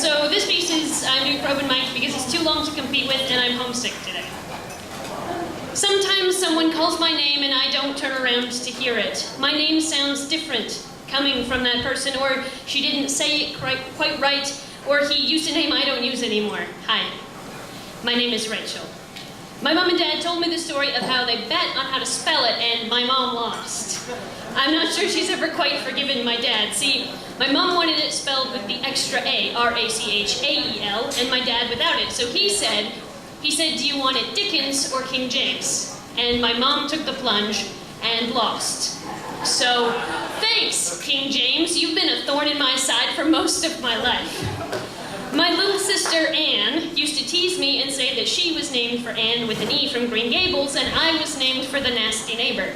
So this piece is I'm doing for open mic because it's too long to compete with and I'm homesick today. Sometimes someone calls my name and I don't turn around to hear it. My name sounds different coming from that person, or she didn't say it quite right, or he used a name I don't use anymore. Hi, my name is Rachel. My mom and dad told me the story of how they bet on how to spell it and my mom lost. I'm not sure she's ever quite forgiven my dad. See, my mom wanted it spelled with the extra A, R-A-C-H-A-E-L, and my dad without it. So he said, do you want it Dickens or King James? And my mom took the plunge and lost. So, thanks, King James. You've been a thorn in my side for most of my life. My little sister, Anne, used to tease me and say that she was named for Anne with an E from Green Gables, and I was named for the nasty neighbor.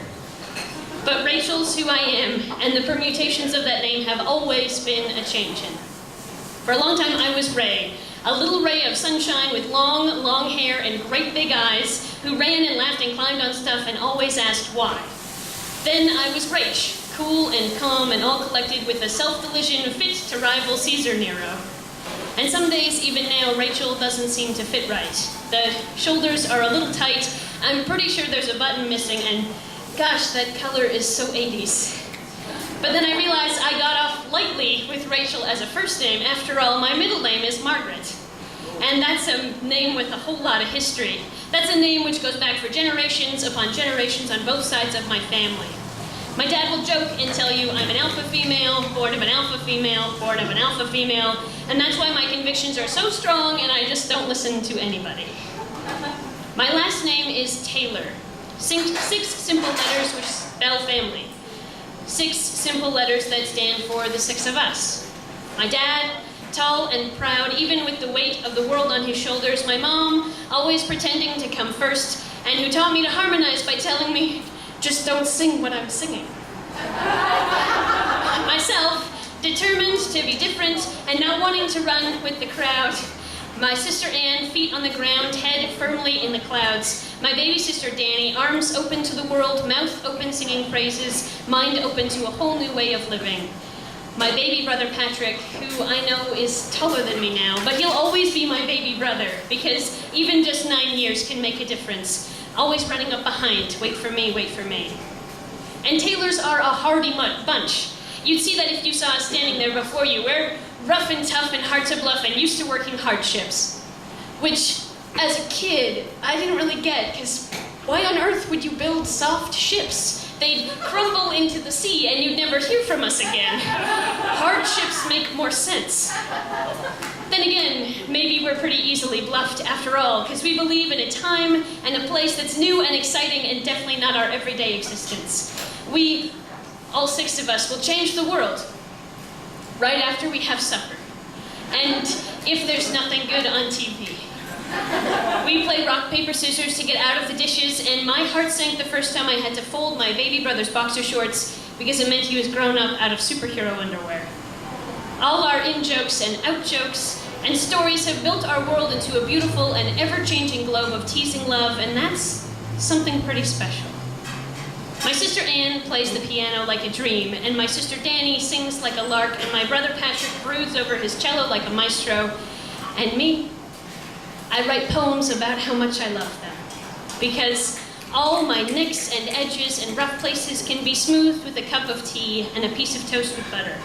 But Rachel's who I am, and the permutations of that name have always been a change-in. For a long time, I was Ray, a little ray of sunshine with long, long hair and great big eyes, who ran and laughed and climbed on stuff and always asked why. Then I was Rach, cool and calm and all collected with a self-delusion fit to rival Caesar Nero. And some days, even now, Rachel doesn't seem to fit right. The shoulders are a little tight, I'm pretty sure there's a button missing, and gosh, that color is so 80s. But then I realized I got off lightly with Rachel as a first name. After all, my middle name is Margaret. And that's a name with a whole lot of history. That's a name which goes back for generations upon generations on both sides of my family. My dad will joke and tell you I'm an alpha female, born of an alpha female, born of an alpha female, and that's why my convictions are so strong and I just don't listen to anybody. My last name is Taylor. 6 simple letters which spell family. 6 simple letters that stand for the 6 of us. My dad, tall and proud, even with the weight of the world on his shoulders. My mom, always pretending to come first, and who taught me to harmonize by telling me, just don't sing what I'm singing. Myself, determined to be different and not wanting to run with the crowd. My sister Anne, feet on the ground, head firmly in the clouds. My baby sister Danny, arms open to the world, mouth open singing praises, mind open to a whole new way of living. My baby brother Patrick, who I know is taller than me now, but he'll always be my baby brother, because even just 9 years can make a difference. Always running up behind, wait for me, wait for me. And Taylors are a hardy bunch. You'd see that if you saw us standing there before you. We're rough and tough and hard to bluff and used to working hardships. Which, as a kid, I didn't really get, because why on earth would you build soft ships? They'd crumble into the sea and you'd never hear from us again. Hard ships make more sense. Then again, maybe we're pretty easily bluffed after all, because we believe in a time and a place that's new and exciting and definitely not our everyday existence. We, all 6 of us, will change the world right after we have supper. And if there's nothing good on TV. We play rock, paper, scissors to get out of the dishes, and my heart sank the first time I had to fold my baby brother's boxer shorts because it meant he was grown up out of superhero underwear. All our in-jokes and out-jokes and stories have built our world into a beautiful and ever-changing globe of teasing love, and that's something pretty special. My sister Anne plays the piano like a dream, and my sister Danny sings like a lark, and my brother Patrick broods over his cello like a maestro, and me, I write poems about how much I love them. Because all my nicks and edges and rough places can be smoothed with a cup of tea and a piece of toast with butter.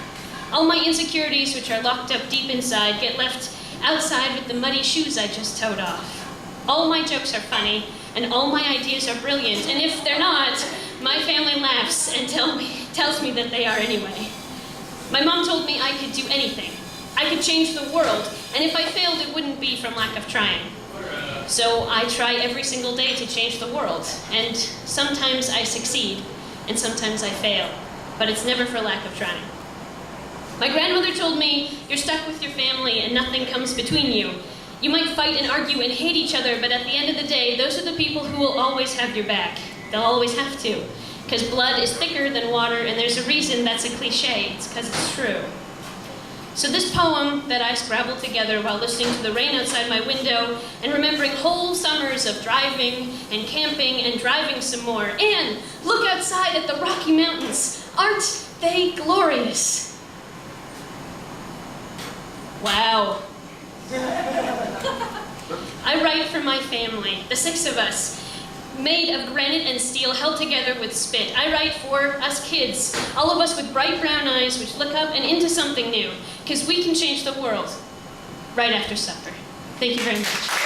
All my insecurities, which are locked up deep inside, get left outside with the muddy shoes I just towed off. All my jokes are funny, and all my ideas are brilliant, and if they're not, my family laughs and tells me that they are anyway. My mom told me I could do anything. I could change the world, and if I failed, it wouldn't be from lack of trying. So I try every single day to change the world, and sometimes I succeed, and sometimes I fail, but it's never for lack of trying. My grandmother told me, you're stuck with your family and nothing comes between you. You might fight and argue and hate each other, but at the end of the day, those are the people who will always have your back. They'll always have to, because blood is thicker than water, and there's a reason that's a cliche. It's because it's true. So this poem that I scrabbled together while listening to the rain outside my window and remembering whole summers of driving and camping and driving some more. And look outside at the Rocky Mountains. Aren't they glorious? Wow, I write for my family, the 6 of us, made of granite and steel, held together with spit. I write for us kids, all of us with bright brown eyes which look up and into something new, because we can change the world right after supper. Thank you very much.